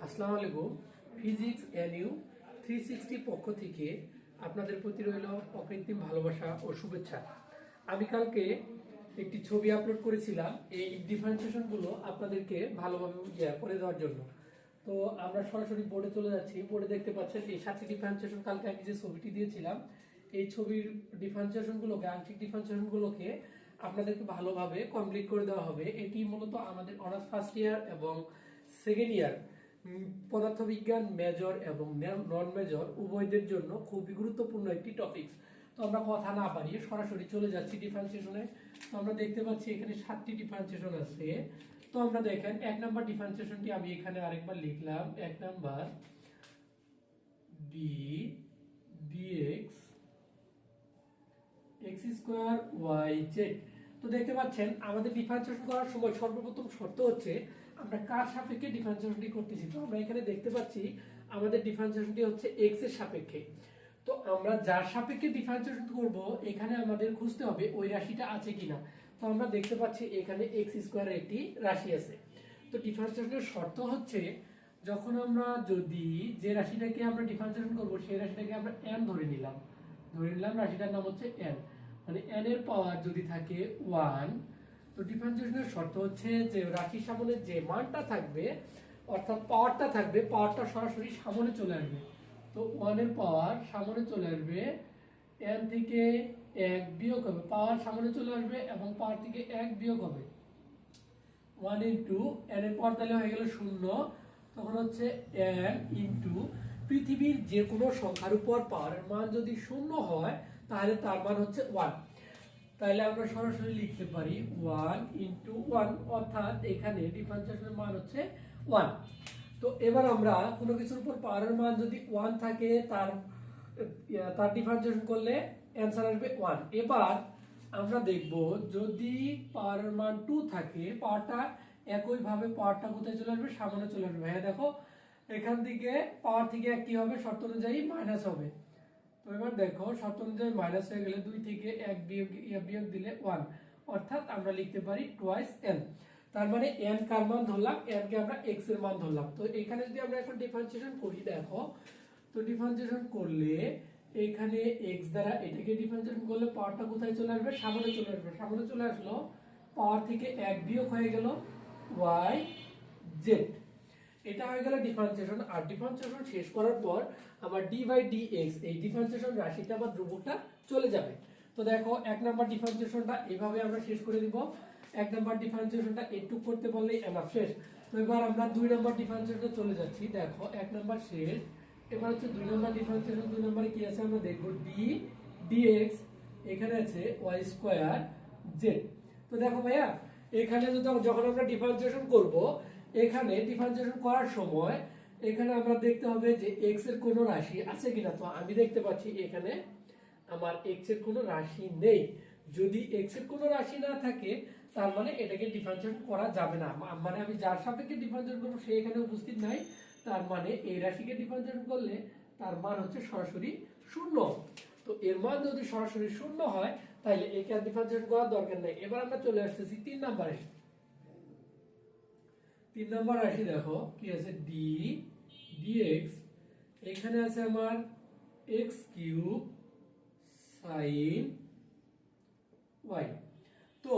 আসসালামু আলাইকুম। Physics NU 360 পক্ষ থেকে আপনাদের প্রতি রইল অকৃত্রিম ভালোবাসা ও শুভেচ্ছা। আমি কালকে একটি ছবি আপলোড করেছিলাম এই ডিফারেন্সিয়েশনগুলো আপনাদেরকে ভালোভাবে করে দেওয়ার জন্য। তো আমরা সরাসরি বোর্ডে চলে যাচ্ছি। বোর্ডে দেখতে পাচ্ছেন এই 7টি ডিফারেন্সিয়েশন কালকে আমি যে ছবিটি দিয়েছিলাম এই ছবির ডিফারেন্সিয়েশনগুলোকে, আংশিক ডিফারেন্সিয়েশনগুলোকে আপনাদেরকে ভালোভাবে কমপ্লিট করে দেওয়া হবে। এটি মূলত আমাদের অনার্স ফার্স্ট ইয়ার এবং সেকেন্ড ইয়ার পদার্থবিজ্ঞান মেজর এবং নন মেজর উভয়দের জন্য খুবই গুরুত্বপূর্ণ একটি টপিক। তো আমরা কথা না বাড়িয়ে সরাসরি চলে যাচ্ছি ডিফারেন্সিয়েশনে। তো আমরা দেখতে পাচ্ছি এখানে 7টি ডিফারেন্সিয়েশন আছে। তো আমরা দেখেন 1 নম্বর ডিফারেন্সিয়েশনটি আমি এখানে আরেকবার লিখলাম। 1 number D DX X square Y Z. তো দেখতে পাচ্ছেন আমাদের ডিফারেন্সিয়েশন করার সময় সর্বপ্রথম শর্ত হচ্ছে আমরা কার সাপেক্ষে ডিফারেন্সিয়েশনটি করতেছি। তো আমরা এখানে দেখতে পাচ্ছি আমাদের ডিফারেন্সিয়েশনটি হচ্ছে এক্স এর সাপেক্ষে। তো আমরা যার সাপেক্ষে ডিফারেন্সিয়েশন করব এখানে আমাদের খুঁজতে হবে ওই রাশিটা আছে কিনা। তো আমরা দেখতে পাচ্ছি এখানে এক্স স্কোয়ার একটি রাশি আছে। তো ডিফারেন্সিয়েশনের শর্ত হচ্ছে যখন আমরা যদি যে রাশিটাকে আমরা ডিফারেন্সিয়েশন করব সেই রাশিটাকে আমরা n ধরে নিলাম, রাশিটার নাম হচ্ছে n, মানে n এর পাওয়ার যদি থাকে 1। তো ডিফারেন্সিয়েশনের শর্ত হচ্ছে যে রাশির সামনে যে মানটা থাকবে অর্থাৎ পাওয়ারটা থাকবে, পাওয়ারটা সরাসরি সামনে চলে আসবে। তো 1 এর পাওয়ার সামনে চলে আসবে, n থেকে 1 বিয়োগ হবে, পাওয়ার সামনে চলে আসবে এবং পাওয়ার থেকে 1 বিয়োগ হবে। 1 ইন্টু n এর পাওয়ার তাহলে হয়ে গেল 0। তখন হচ্ছে n ইন্টু পৃথিবীর যে কোনো সংখ্যার উপর পাওয়ারের মান যদি 0 হয় তাহলে তার মান হচ্ছে 1। তাহলে আমরা সরাসরি লিখতে পারি 1 ইন্টু 1, অর্থাৎ এখানে ডিফারেন্সিয়েশনের মান হচ্ছে 1। তো এবার আমরা কোনো কিছুর উপর পাওয়ারের মান যদি 1 থাকে তার ডিফারেন্সিয়েশন করলে অ্যান্সার আসবে 1। এবার আমরা দেখব যদি পাওয়ারের মান 2 থাকে, পাওয়ারটা একইভাবে পাওয়ারটা কোথায় চলে আসবে, সামনে চলে আসবে। হ্যাঁ দেখো এখান থেকে পাওয়ার থেকে কি হবে, শর্ত অনুযায়ী মাইনাস হবে। তো এবার দেখো শর্ত অনুযায়ী মাইনাস হয়ে গেলে 2 থেকে 1 বিয়োগ দিলে 1, অর্থাৎ আমরা লিখতে পারি টুয়াইস n। তার মানে n কার মান ধরলাম, n কে আমরা x এর মান ধরলাম। তো এখানে যদি আমরা এখন ডিফারেন্সিয়েশন করি, দেখো তো ডিফারেন্সিয়েশন করলে এখানে x দ্বারা এটাকে ডিফারেন্সিয়েশন করলে পাওয়ারটা কোথায় চলে আসবে, সামনে চলে আসবে। সামনে চলে আসলো, পাওয়ার থেকে 1 বিয়োগ হয়ে গেল y z। এটা হয়ে গেল ডিফারেন্সিয়েশন। আর ডিফারেন্সিয়েশন শেষ করার পর আমার d বাই dx এই ডিফারেন্সিয়েশন রাশিটা বা ধ্রুবকটা চলে যাবে। তো দেখো 1 নাম্বার ডিফারেন্সিয়েশনটা এইভাবে আমরা শেষ করে দিব। 1 নাম্বার ডিফারেন্সিয়েশনটা এটুক করতে পারলেই এনাফ, শেষ। তো এবার আমরা 2 নাম্বার ডিফারেন্সিয়েশনে চলে যাচ্ছি। দেখো 1 নাম্বার শেষ, এবার হচ্ছে 2 নাম্বার ডিফারেন্সিয়েশন। 2 নাম্বারে কি আছে আমরা দেখব, d dx এখানে আছে y স্কয়ার z। তো দেখো ভাইয়া এখানে যখন আমরা ডিফারেন্সিয়েশন করব, এখানে ডিফারেন্সিয়েশন করার সময় এখানে আমরা দেখতে হবে যে x এর কোনো রাশি আছে কিনা। তো আমি দেখতে পাচ্ছি এখানে আমার x এর কোনো রাশি নেই। যদি x এর কোনো রাশি না থাকে তার মানে এটাকে ডিফারেন্সিয়েশন করা যাবে না। মানে আমি যার সাপেক্ষে ডিফারেন্সিয়েশন করব সে এখানে উপস্থিত নাই, তার মানে এই রাশিকে ডিফারেন্সিয়েশন করলে তার মান হচ্ছে সরাসরি 0। তো এর মান যদি সরাসরি 0 হয় তাহলে একে আর ডিফারেন্সিয়েশন করার দরকার নেই। এবার আমরা চলে আসতেছি 3 নম্বরে। 3 নম্বর রাশি দেখো কি আছে, d dx এখানে আছে আমার x কিউব sin y। তো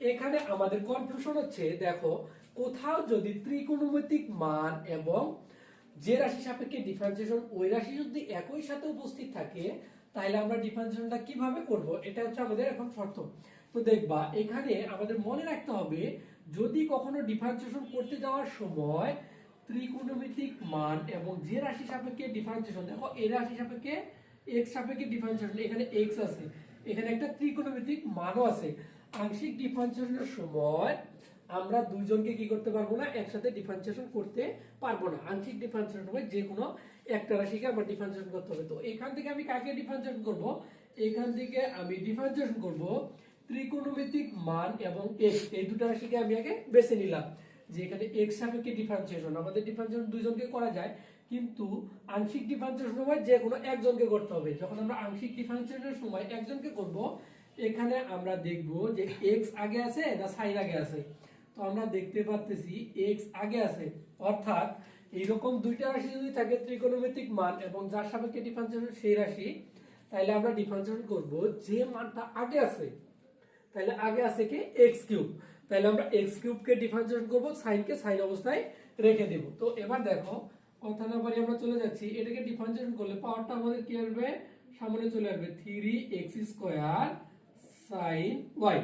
এখানে আমাদের কনফিউশন হচ্ছে, দেখো কোথাও যদি ত্রিকোণমিতিক মান এবং যে রাশি সাপেক্ষে ডিফারেন্সিয়েশন ওই রাশি যদি একই সাথে উপস্থিত থাকে তাহলে আমরা ডিফারেন্সিয়েশনটা কিভাবে করব, এটা হচ্ছে আমাদের এখন শর্ত। তো দেখবা এখানে আমাদের মনে রাখতে হবে যদি কখনো ডিফারেন্সিয়েশন করতে যাওয়ার সময় ত্রিকোণমিতিক মান এবং যে রাশি সাপেক্ষে ডিফারেন্সিয়েশন, দেখো এই রাশি সাপেক্ষে x সাপেক্ষে ডিফারেন্সিয়েশন, এখানে x আছে, এখানে একটা ত্রিকোণমিতিক মানও আছে। আংশিক ডিফারেন্সিয়েশনের সময় আমরা দুইজনকে কি করতে পারবো না, একসাথে ডিফারেন্সিয়েশন করতে পারবো না। আংশিক ডিফারেন্সিয়েশন হবে যে কোনো একটা রাশিকে আমরা ডিফারেন্সিয়েশন করতে হবে। তো এখান থেকে আমি কাকে ডিফারেন্সিয়েশন করব, এখান থেকে আমি ডিফারেন্সিয়েশন করব ত্রিকোণমিতিক মান এবং x, এই দুটো রাশিকে আমি আগে বেছে নিলাম যে এখানে x সাপেক্ষে ডিফারেন্সিয়েশন, আমাদের ডিফারেন্সিয়েশন দুইজনকে করা যায় কিন্তু আংশিক ডিফারেন্সিয়েশন সময় যে কোনো একজনকে করতে হবে। যখন আমরা আংশিক ডিফারেন্সিয়েশনের সময় একজনকে করব, এখানে আমরা দেখব যে x আগে আছে না sin আগে আছে। তো আমরা দেখতে পাচ্ছি x আগে আছে, অর্থাৎ এইরকম দুইটা রাশি যদি থাকে ত্রিকোণমিতিক মান এবং যার সাপেক্ষে ডিফারেন্সিয়েশন সেই রাশি, তাহলে আমরা ডিফারেন্সিয়েশন করব যে মানটা আগে আছে, তাহলে আগে আছে কি এক্স কিউব, তাহলে আমরা এক্স কিউব কে ডিফারেন্সিয়েশন করব, সাইন কে সাইন অবস্থায় রেখে দেব। তো এবার দেখো কথা না বাড়ি আমরা চলে যাচ্ছি, এটাকে ডিফারেন্সিয়েশন করলে পাওয়ারটা আমাদের কি আসবে, সামনে চলে আসবে 3x স্কয়ার sin y।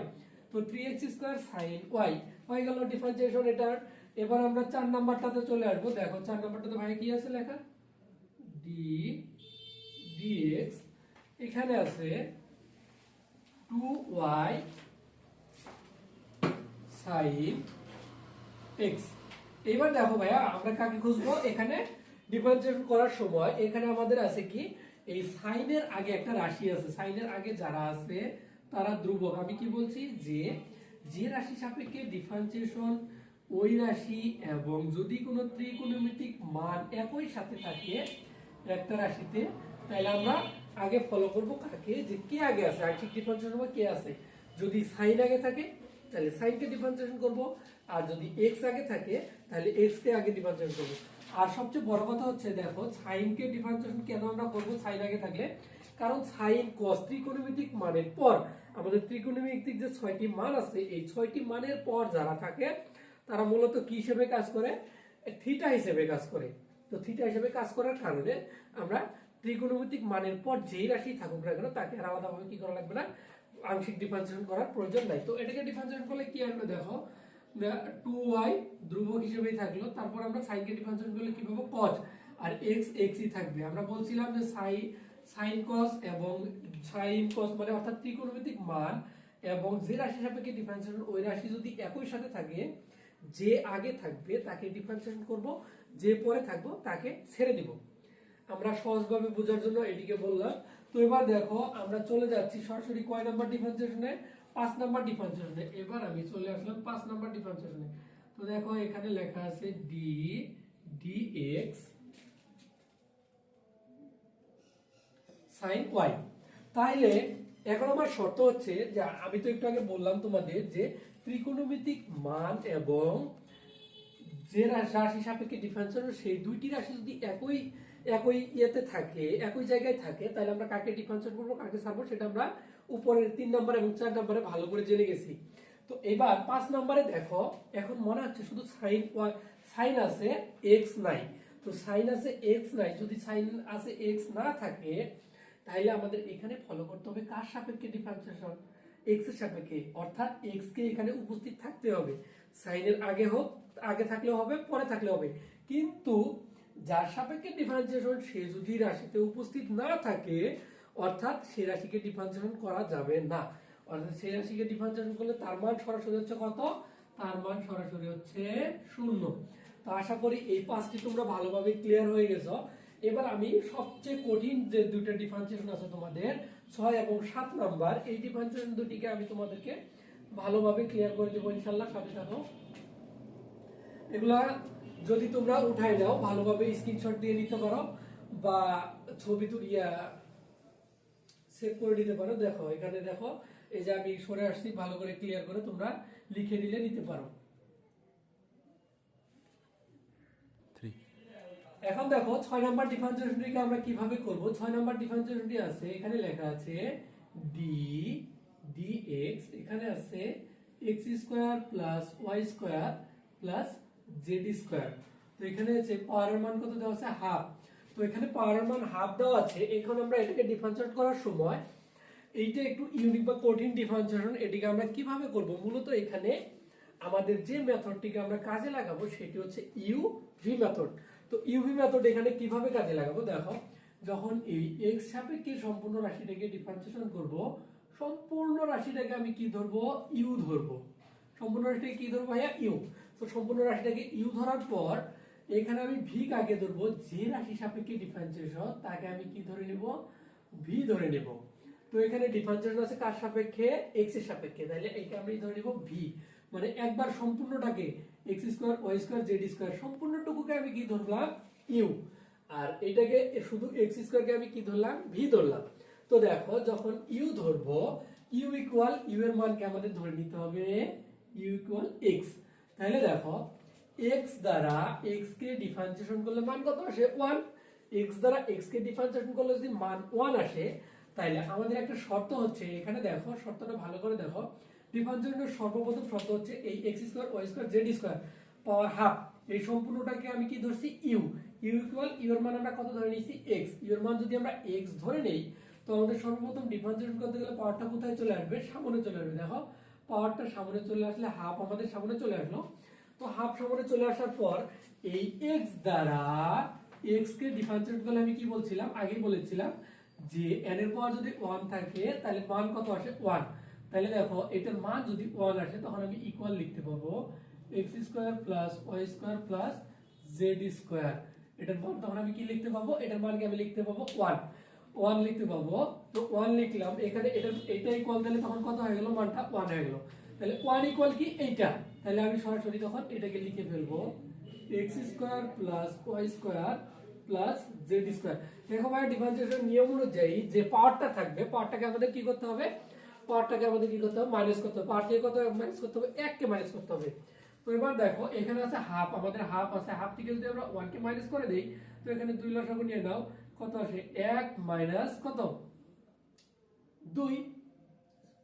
তো 3x স্কয়ার sin y হয়ে গেল ডিফারেন্সিয়েশন এটার। এবার আমরা 4 নাম্বারটাতে চলে আসবো। দেখো 4 নাম্বারটাতে ভাই কি আছে লেখা, d dx, এখানে আছে 2y sin x। এবার দেখো ভাইয়া আমরা কাকে খুঁজবো, এখানে ডিফারেন্সিয়েশন করার সময় এখানে আমাদের আছে কি এই সাইনের আগে একটা রাশি আছে, সাইনের আগে যারা আছে তারা ধ্রুবক। আমি কি বলছি, যে যে রাশি সাপেক্ষে ডিফারেন্সিয়েশন ওই রাশি এবং যদি কোনো ত্রিকোণমিতিক মান একই সাথে থাকে একটা রাশিতে, তাহলে আমরা আগে ফলো করব কাকে, যে কে আগে আছে, আংশিক ডিফারেন্সিয়েশন কে আছে। যদি সাইন আগে থাকে তাহলে সাইন কে ডিফারেন্সিয়েশন করব, আর যদি এক্স আগে থাকে তাহলে এক্স কে আগে ডিফারেন্সিয়েশন করব। আর সবচেয়ে বড় কথা হচ্ছে দেখো সাইন কে ডিফারেন্সিয়েশন কেন আমরা করব সাইন আগে থাকলে, কারণ সাইন কস ত্রিকোণমিতিক মানের পর আমাদের ত্রিকোণমিতিক যে 6টি মান আছে এই 6টি মানের পর যারা থাকে তারা মূলত কি হিসেবে কাজ করে, থিটা হিসেবে কাজ করে। তো থিটা হিসেবে কাজ করার কারণে আমরা ত্রিকোণমিতিক মানের পর যেই রাশি থাকুক না কেন তাকে আর আলাদাভাবে কি করা লাগবে না, আংশিক ডিফারেন্সিয়েশন করার প্রয়োজন নাই। তো এটাকে ডিফারেন্সিয়েশন করলে কি আসবে দেখো, 2y ধ্রুবক হিসেবেই থাকলো, তারপর আমরা sin কে ডিফারেন্সিয়েশন করলে কি পাবো cos, আর x x ই থাকবে। আমরা বলছিলাম যে sin cos এবং sin cos মানে অর্থাৎ ত্রিকোণমিতিক মান এবং যে রাশি সাপেক্ষে ডিফারেন্সিয়েশন ওই রাশি যদি একই সাথে থাকে, যে আগে থাকবে তাকে ডিফারেন্সিয়েশন করব, যে পরে থাকবো তাকে ছেড়ে দিব। আমরা সহজভাবে বোঝার জন্য এটিকে বললাম। তো এবার দেখো আমরা চলে যাচ্ছি সরাসরি কয় নাম্বার ডিফারেন্সিয়েশনে, 5 নাম্বার ডিফারেন্সিয়েশনে। এবার আমি চলে আসলাম 5 নাম্বার ডিফারেন্সিয়েশনে। তো দেখো এখানে লেখা আছে d dx sin y। তাইলে এখন আমার শর্ত হচ্ছে যে আমি তো একটু আগে বললাম তোমাদের যে ত্রিকোণমিতিক মান এবং যে রাশি সাপেক্ষে ডিফারেন্সিয়েশন সেই দুইটি রাশি যদি একই একই ইয়েতে থাকে, একই জায়গায় থাকে, তাহলে আমরা কাকে ডিফারেন্সিয়েট করব কাকে ছাড়বো সেটা আমরা উপরের 3 নাম্বার এবং 4 নাম্বারে ভালো করে জেনে গেছি। তো এবার 5 নাম্বারে দেখো, এখন মনে হচ্ছে শুধু সাইন আছে x নাই। তো সাইন আছে x নাই, যদি সাইন আছে x না থাকে তাহলে আমাদের এখানে ফলো করতে হবে কার সাপেক্ষে ডিফারেন্সিয়েশন, x এর সাপেক্ষে, অর্থাৎ x কে এখানে উপস্থিত থাকতে হবে। সাইনের আগে হোক, আগে থাকলেও হবে পরে থাকলেও হবে, কিন্তু যার সাপেক্ষে ডিফারেন্সিয়েশন সে যদি রাশিতে উপস্থিত না থাকে অর্থাৎ সেই রাশিকে ডিফারেন্সিয়েশন করা যাবে না। অর্থাৎ সেই রাশিকে ডিফারেন্সিয়েশন করলে তার মান সরাসরি হচ্ছে কত, তার মান সরাসরি হচ্ছে 0। তো আশা করি এই 5টি তোমরা ভালোভাবে ক্লিয়ার হয়ে গেছো। এবার আমি সবচেয়ে কঠিন যে দুইটা ডিফারেন্সিয়েশন আছে তোমাদের 6 এবং 7 নাম্বার, এই ডিফারেন্সিয়েশন দুটিকে আমি তোমাদেরকে ভালোভাবে ক্লিয়ার করে দেবো ইনশাআল্লাহ, সাথে থাকো। এগুলা যদি তোমরা উঠাই নাও ভালোভাবে স্ক্রিনশট দিয়ে নিতে পারো বা ছবি তুলিয়া সেভ করে নিতে পারো। দেখো এখানে দেখো এই যে আমি সরে আসছি, ভালো করে ক্লিয়ার করে তোমরা লিখে নিলে নিতে পারো। এখন দেখো 6 নাম্বার ডিফারেন্সিয়েশনটিকে আমরা কিভাবে করব। 6 নাম্বার ডিফারেন্সিয়েশনটি আছে, এখানে লেখা আছে d dx, এখানে আছে x square plus y square plus z square. তো এখানে আছে পাওয়ারের মান কত দেওয়া আছে, হাফ। তো এখানে পাওয়ারের মান হাফ দেওয়া আছে। এখন আমরা এটাকে ডিফারেন্সিয়েট করার সময় এইটা একটু ইউনিক বা কঠিন ডিফারেন্সিয়েশন, এটিকে আমরা কিভাবে করব। মূলত এখানে আমাদের যে মেথডটিকে আমরা কাজে লাগাবো সেটি হচ্ছে ইউভি মেথড। তো ইউভি মেথড এখানে কিভাবে কাজে লাগাবো দেখো, যখন এই x সাপেক্ষে সম্পূর্ণ রাশিটাকে ডিফারেন্সিয়েশন করব, সম্পূর্ণ রাশিটাকে আমি কি ধরবো, ইউ ধরবো। সম্পূর্ণ রাশিটাকে কি ধরবো ভাইয়া, ইউ। তো সম্পূর্ণ রাশিটাকে ইউ ধরার পর এখানে আমি ভি কাকে ধরবো, যে রাশি সাপেক্ষে ডিফারেন্সিয়েশন তাকে আমি কি ধরে নেব, ভি ধরে নেব। তো এখানে ডিফারেন্সিয়েশন আছে কার সাপেক্ষে, x এর সাপেক্ষে, তাহলে একে আমি ধরে নেব ভি। মানে একবার সম্পূর্ণটাকে x square y square z square সম্পূর্ণটুকুকে আমি কি ধরলাম, ইউ। আর এটাকে শুধু x স্কয়ারকে আমি কি ধরলাম, ভি ধরলাম। তো দেখো যখন ইউ ধরবো, ইউ ইকুয়াল ইউ এর মানকে আমাদের ধরে নিতে হবে ইউ ইকুয়াল x। তাহলে দেখো x দ্বারা x কে ডিফারেন্সিয়েশন করলে মান কত আসে 1। x দ্বারা x কে ডিফারেন্সিয়েশন করলে যদি মান 1 আসে, তাহলে আমাদের একটা শর্ত হচ্ছে, এখানে দেখো শর্তটা ভালো করে দেখো। ডিফারেন্সিয়েশনের সর্বপ্রথম শর্ত হচ্ছে এই x square y square z square power half, এই সম্পূর্ণটাকে আমি কি ধরছি u। u ইকুয়াল u এর মান আমরা কত ধরে নিয়েছি x। u এর মান যদি আমরা x ধরে নেই, তো আমাদের সর্বপ্রথম ডিফারেন্সিয়েশন করতে গেলে পাওয়ারটা কোথায় চলে আসবে, সামনে চলে আসবে। দেখো পাওয়ারটা সামনে চলে আসলে হাফ আমাদের সামনে চলে আসলো। তো হাফ সামনে চলে আসার পর এই x দ্বারা x কে ডিফারেন্সিয়েট করলে আমি কি বলছিলাম, আগেই বলেছিলাম যে n এর পাওয়ার যদি 1 থাকে তাহলে মান কত আসে 1। তাহলে দেখো এটার মান যদি 1 আসে তখন আমি ইকুয়াল লিখতে পাবো x square plus y square plus z square. এটার মান তখন আমি কি লিখতে পাবো, এটার মানকে আমি লিখতে পাবো 1 লিখতে পাবো। তো 1 লিখলাম, এখানে এটা ইকুয়াল দিলে তখন কত হয়ে গেল, মানটা 1 হয়ে গেল। তাহলে 1 ইকুয়াল কি এইটা, তাহলে আমি সরাসরি তখন এটাকে লিখে ফেলবো x square plus y square plus z square. দেখো ভাই ডিফারেন্সিয়েশন নিয়ম অনুযায়ী যে পাওয়ারটা থাকবে, পাওয়ারটাকে আমাদের কি করতে হবে, মাইনাস করতে হবে। পাওয়ার থেকে কত মাইনাস করতে হবে, 1 কে মাইনাস করতে হবে। তো এবার দেখো এখানে আছে হাফ, আমাদের হাফ আছে, হাফ থেকে যদি আমরা 1 কে মাইনাস করে দেই, তো এখানে 2 লসাগু নিয়ে নাও, কত আসে 1 মাইনাস কত 2।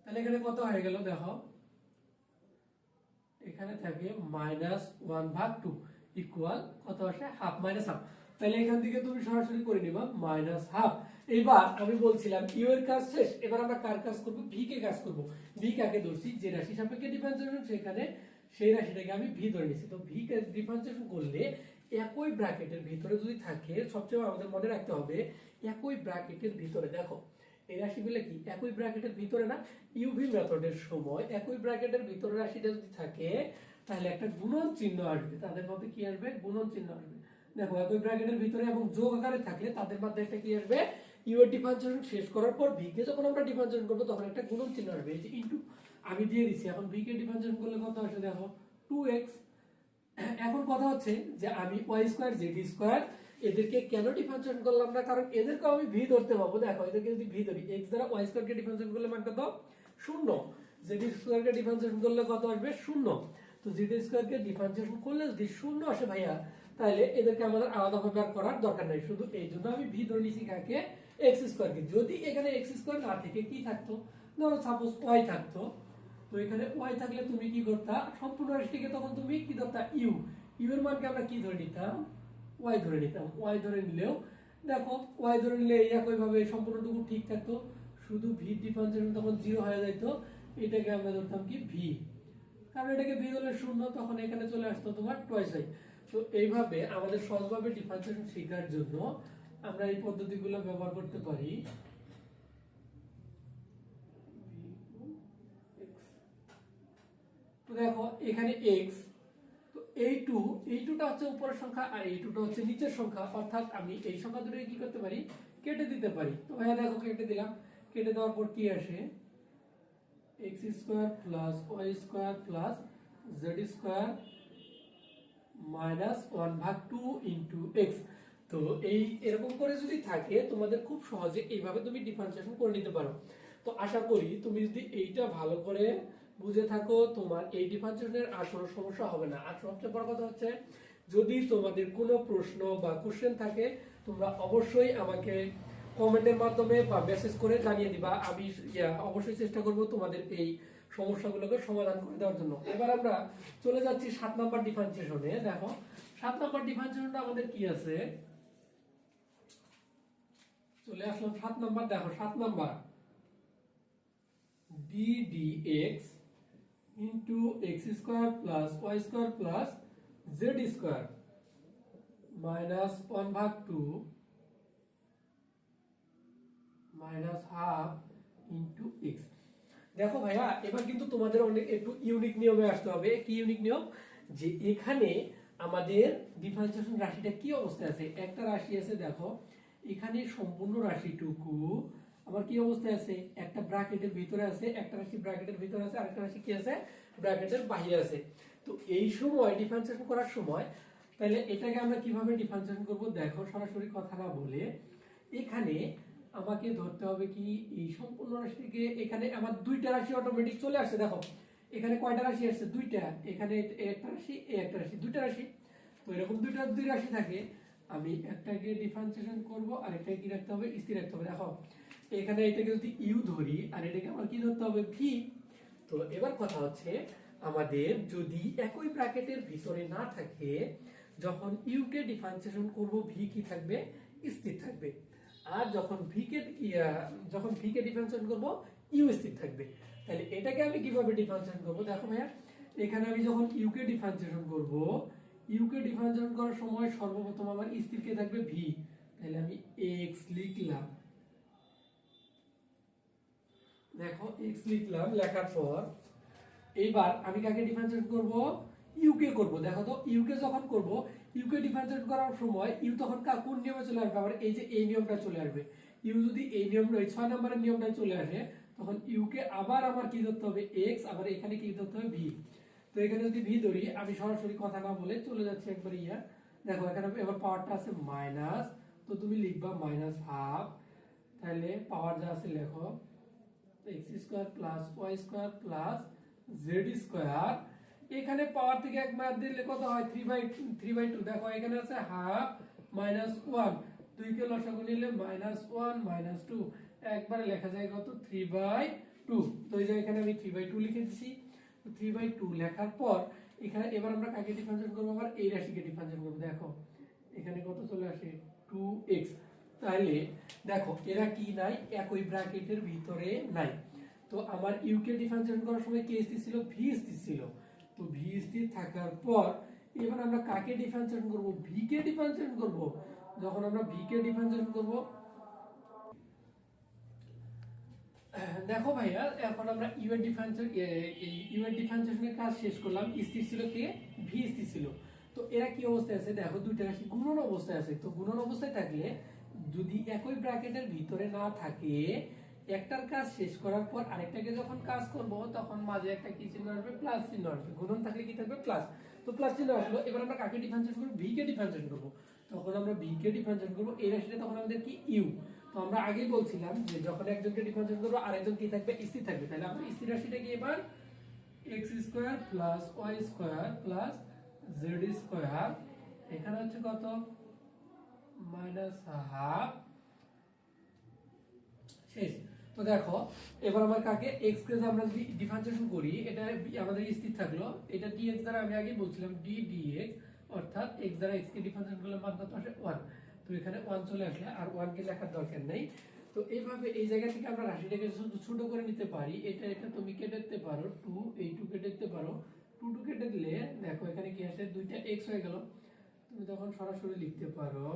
তাহলে এখানে কত হয়ে গেল দেখো, এখানে থাকে -1/2 ইকুয়াল কত আসে হাফ মাইনাস হাফ। তাহলে এখান থেকে তুমি সরাসরি করে নিবা -হাফ। এবার আমি বলছিলাম ইউ এর কাজ শেষ, এবার আমরা কার কাজ করব, ভি কে কাজ করব। ভি কাকে ধরছি, যে রাশি সাপেক্ষে ডিফারেন্সিয়েশন সেখানে সেই রাশিটাকে আমি ভি ধরে নিছি। তো ভি কে ডিফারেন্সিয়েশন করলে একই ব্র্যাকেটের ভিতরে যদি থাকে, সবচেয়ে আমাদের মনে রাখতে হবে একই ব্র্যাকেটের ভিতরে, দেখো এই রাশিগুলো কি একই ব্র্যাকেটের ভিতরে না, ইউভি মেথডের সময় একই ব্র্যাকেটের ভিতরে রাশিটা যদি থাকে তাহলে একটা গুণন চিহ্ন আসবে, তাদের মধ্যে কি আসবে, গুণন চিহ্ন আসবে। দেখো একই ব্র্যাকেটের ভিতরে এবং যোগ আকারে থাকলে তাদের মধ্যে একটা কি আসবে, ইউ এর ডিফারেন্সিয়েশন শেষ করার পর ভি কে যখন আমরা ডিফারেন্সিয়েশন করব তখন একটা গুণন চিহ্ন আসবে, এই যে ইনটু আমি দিয়ে দিছি। এখন ভি কে ডিফারেন্সিয়েশন করলে কত আসে দেখো 2x। এখন কথা হচ্ছে যে আমি y স্কয়ার z স্কয়ার এদেরকে কেন ডিফারেন্সিয়েশন করলাম না, কারণ এদেরকে আমি ভি ধরতে পাবো। দেখো এদেরকে যদি ভি ধরি, x দ্বারা y স্কয়ার কে ডিফারেন্সিয়েশন করলে মান কত 0, z স্কয়ার কে ডিফারেন্সিয়েশন করলে কত আসবে 0। তো z স্কয়ার কে ডিফারেন্সিয়েশন করলে যদি 0 আসে ভাইয়া, তাহলে এদেরকে আমাদের আলাদাভাবে আর করার দরকার নাই, শুধু এই জন্য আমি ভি ধরে নিছি কাকে, x স্কয়ার কে। যদি এখানে x স্কয়ার না থেকে কি থাকতো, ধরো সাপোজ y থাকতো, তো এখানে y থাকলে তুমি কি করতা, সম্পূর্ণ রাশিটিকে তখন তুমি কি ধরতা, ইউ এর মানকে আমরা কি ধরে নিতাম, y ধরে নিতাম। y ধরে নিলেও দেখো y ধরে নিলে একই ভাবে সম্পূর্ণটুকু ঠিক থাকতো, শুধু v ডিফারেন্সিয়েশন তখন 0 হয়ে যেত। এটাকে আমরা ধরতাম কি v, কারণ এটাকে v ধরলে 0, তখন এখানে চলে আসতো তোমার টয়েস y। তো এইভাবে আমাদের সহজভাবে ডিফারেন্সিয়েশন শেখার জন্য আমরা এই পদ্ধতিগুলো ব্যবহার করতে পারি। তো দেখো এখানে x, তো এই2টা হচ্ছে উপরের সংখ্যা আর এই2টা হচ্ছে নিচের সংখ্যা, অর্থাৎ আমি এই সংখ্যা দুটোকে কি করতে পারি, কেটে দিতে পারি। তো ভাইয়া দেখো কেটে দিলাম, কেটে দেওয়ার পর কি আসে, x square plus y square plus z square -1/2 into x। তো এই এরকম করে যদি থাকে তোমাদের খুব সহজে এইভাবে তুমি ডিফারেন্সিয়েশন করে নিতে পারো। তো আশা করি তুমি যদি এইটা ভালো করে বুঝে থাকো, তোমার এই ডিফারেন্সিয়েশনের আর কোনো সমস্যা হবে না। আর সবচেয়ে বড় কথা হচ্ছে, যদি তোমাদের কোনো প্রশ্ন বা কোশ্চেন থাকে তোমরা অবশ্যই আমাকে কমেন্টের মাধ্যমে বা মেসেজ করে জানিয়ে দিবা, আমি অবশ্যই চেষ্টা করব তোমাদের এই সমস্যাগুলোকে সমাধান করে দেওয়ার জন্য। এবার আমরা চলে যাচ্ছি 7 নাম্বার ডিফারেন্সিয়েশনে। দেখো 7 নাম্বার ডিফারেন্সিয়েশনটা আমাদের কি আছে, চলে আসলাম 7 নাম্বার। দেখো 7 number d dx into x square plus y square plus z square -1/2 -half into x। দেখো ভাইয়া এবার কিন্তু তোমাদের অনেক একটু ইউনিক নিয়মে আসতে হবে। কি ইউনিক নিয়ম, যে এখানে আমাদের ডিফারেন্সিয়েশন রাশিটা কি অবস্থায় আছে, একটা রাশি আছে দেখো এখানে সম্পূর্ণ রাশিটুকু আবার কি অবস্থায় আছে, একটা ব্র্যাকেটের ভিতরে আছে, একটা রাশি ব্র্যাকেটের ভিতরে আছে, আরেকটা রাশি কি আছে, ব্র্যাকেটের বাইরে আছে। তো এই সময় ডিফারেন্সিয়েশন করার সময় তাহলে এটাকে আমরা কিভাবে ডিফারেন্সিয়েশন করব, দেখো সরাসরি কথা না বলে এখানে আমাকে ধরতে হবে কি, এই সম্পূর্ণ রাশিটিকে, এখানে আমার দুইটা রাশি অটোমেটিক চলে আসছে। দেখো এখানে কয়টা রাশি আসছে? দুইটা। এখানে একটা রাশি, একটা রাশি, দুইটা রাশি। তো এরকম দুই রাশি থাকে, আমি একটাকে ডিফারেন্সিয়েশন করব আর একটা কি রাখতে হবে? স্থির রাখতে হবে। দেখো এখানে এটাকে যদি ইউ ধরি আর এটাকে আমার কি ধরতে হবে? ভি। তো এবার কথা হচ্ছে, আমাদের যদি একই ব্র্যাকেটের ভিতরে না থাকে, যখন ইউ কে ডিফারেন্সিয়েশন করব ভি কি থাকবে? স্থির থাকবে। আর যখন ভি কে ডিফারেন্সিয়েশন করব ইউ স্থির থাকবে। তাহলে এটাকে আমি কিভাবে ডিফারেন্সিয়েশন করব? দেখো ভাইয়া, এখানে আমি যখন ইউ কে ডিফারেন্সিয়েশন করব, ইউ কে ডিফারেন্সিয়েশন করার সময় সর্বপ্রথম আমার স্থির কে থাকবে ভি। তাহলে আমি এক্স লিখলাম। দেখো এক্স লিখলাম, লেখার পর এইবার আমি কাকে ডিফারেন্সিয়েট করব? ইউ কে করব। দেখো তো ইউ কে যখন করব, ইউ কে ডিফারেন্সিয়েট করার সময় ইউ তখন কোন নিয়মে চলে আসবে? আবার এই যে এই নিয়মটা চলে আসবে। ইউ যদি এই নিয়মটা, 6 নম্বরের নিয়মটা চলে আসে, তখন ইউ কে আবার আমার কি ধরতে হবে? এক্স, আবার এখানে কি ধরতে হবে? ভি। তো এখানে যদি ভি ধরি, আমি সরাসরি কথা না বলে চলে যাচ্ছি একবার ইয়া। দেখো এখানে এবার পাওয়ারটা আছে মাইনাস, তো তুমি লিখবা মাইনাস হাফ। তাহলে পাওয়ার যা আছে লেখো X square plus Y square plus Z square. এখানে পাওয়ার থেকে এক মার দিলে কত হয়? 3/2। দেখো এখানে আছে হাফ মাইনাস 1, 2 কে লসাগু নিলে -1 -2, একবারে লেখা যায় কত? 3/2। তো এই যে এখানে আমি 3/2 লিখে দিছি। 3/2 লেখার পর এখানে এবার আমরা কাকে ডিফারেন্সিয়েট করব? আবার এই রাশিকে ডিফারেন্সিয়েট করব। দেখো এখানে কত চলে আসে? 2x। তাহলে দেখো এরা কি নাই? একই ব্র্যাকেটের ভিতরে নাই। তো আমার ইউ কে ডিফারেন্সিয়েট করার সময় কে স্থির ছিল? ভি স্থির ছিল। তো ভি স্থির থাকার পর এবার আমরা কাকে ডিফারেন্সিয়েট করব? ভি কে ডিফারেন্সিয়েট করব। যখন আমরা ভি কে ডিফারেন্সিয়েট করব, দেখো ভাইয়া, এখন আমরা ইউ এর ডিফারেন্সিয়েশনের কাজ শেষ করলাম। স্থির ছিল কে? ভি স্থির ছিল। তো এরা কি অবস্থায় আছে? দেখো দুইটা রাশি গুণন অবস্থায় আছে। তো গুণন অবস্থায় থাকলে যদি একই ব্র্যাকেটের ভিতরে না থাকে, একটার কাজ শেষ করার পর আরেকটাকে যখন কাজ করব, তখন মাঝে একটা কি চিহ্ন আসবে? প্লাস চিহ্ন আসবে। গুণন থাকলে কি থাকবে? প্লাস। তো প্লাস চিহ্ন আসলো। এবার আমরা কাকে ডিফারেন্সিয়েট করব? ভি কে ডিফারেন্সিয়েট করব। তখন আমরা ভি কে ডিফারেন্সিয়েট করব, এই রাশিটা তখন আমাদের কি? ইউ। তো আমরা আগেই বলছিলাম যে যখন একজনকে ডিফারেন্সিয়েট করব আরেকজন কি থাকবে? স্থির থাকবে। তাহলে আমরা স্থির রাশিটা কি এবার x square plus y square plus z square, এখানে হচ্ছে কত? Minus half. শেষ। তো দেখো এবার আমার কাকে x কে আমরা যদি ডিফারেন্সিয়েশন করি, এটা আমাদের স্থির থাকলো। এটা dx দ্বারা আমি আগেই বলছিলাম d dx, অর্থাৎ x দ্বারা x কে ডিফারেন্সিয়েশন করলে মান কত আসে? 1। তো এখানে 1 চলে আসলে আর 1 কে লেখার দরকার নেই। তো এইভাবে এই জায়গা থেকে আমরা রাশিটাকে ছোট করে নিতে পারি। এটা তুমি কেটে দিতে পারো 2, এই 2 কেটে দিতে পারো। 2 কেটে দিলে দেখো এখানে কি আসে? দুইটা x হয়ে গেল। তুমি তখন সরাসরি লিখতে পারো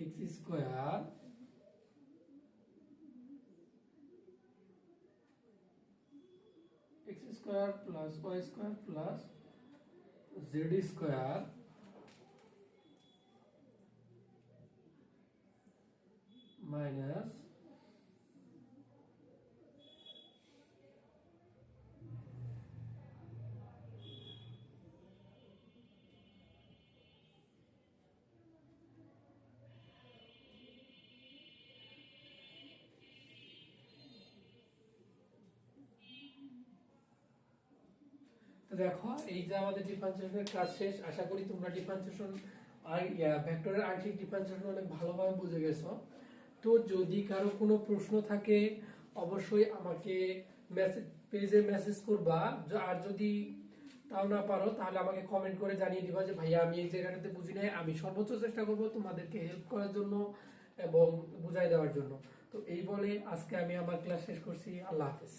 x square plus y square plus z square minus দেখো এই যে আমাদের ডিফারেন্সিয়েশনের কাজ শেষ। আশা করি তোমরা ডিফারেন্সিয়েশন আর ভেক্টরের আংশিক ডিফারেন্সিয়েশন অনেক ভালোভাবে বুঝে গেছো। তো যদি কারো কোনো প্রশ্ন থাকে অবশ্যই আমাকে পেজে মেসেজ করবা। আর যদি তাও না পারো তাহলে আমাকে কমেন্ট করে জানিয়ে দিবা যে ভাইয়া আমি এই জায়গাটাতে বুঝি নাই। আমি সর্বোচ্চ চেষ্টা করব তোমাদেরকে হেল্প করার জন্য এবং বুঝাই দেওয়ার জন্য। তো এই বলে আজকে আমি আমার ক্লাস শেষ করছি। আল্লাহ হাফেজ।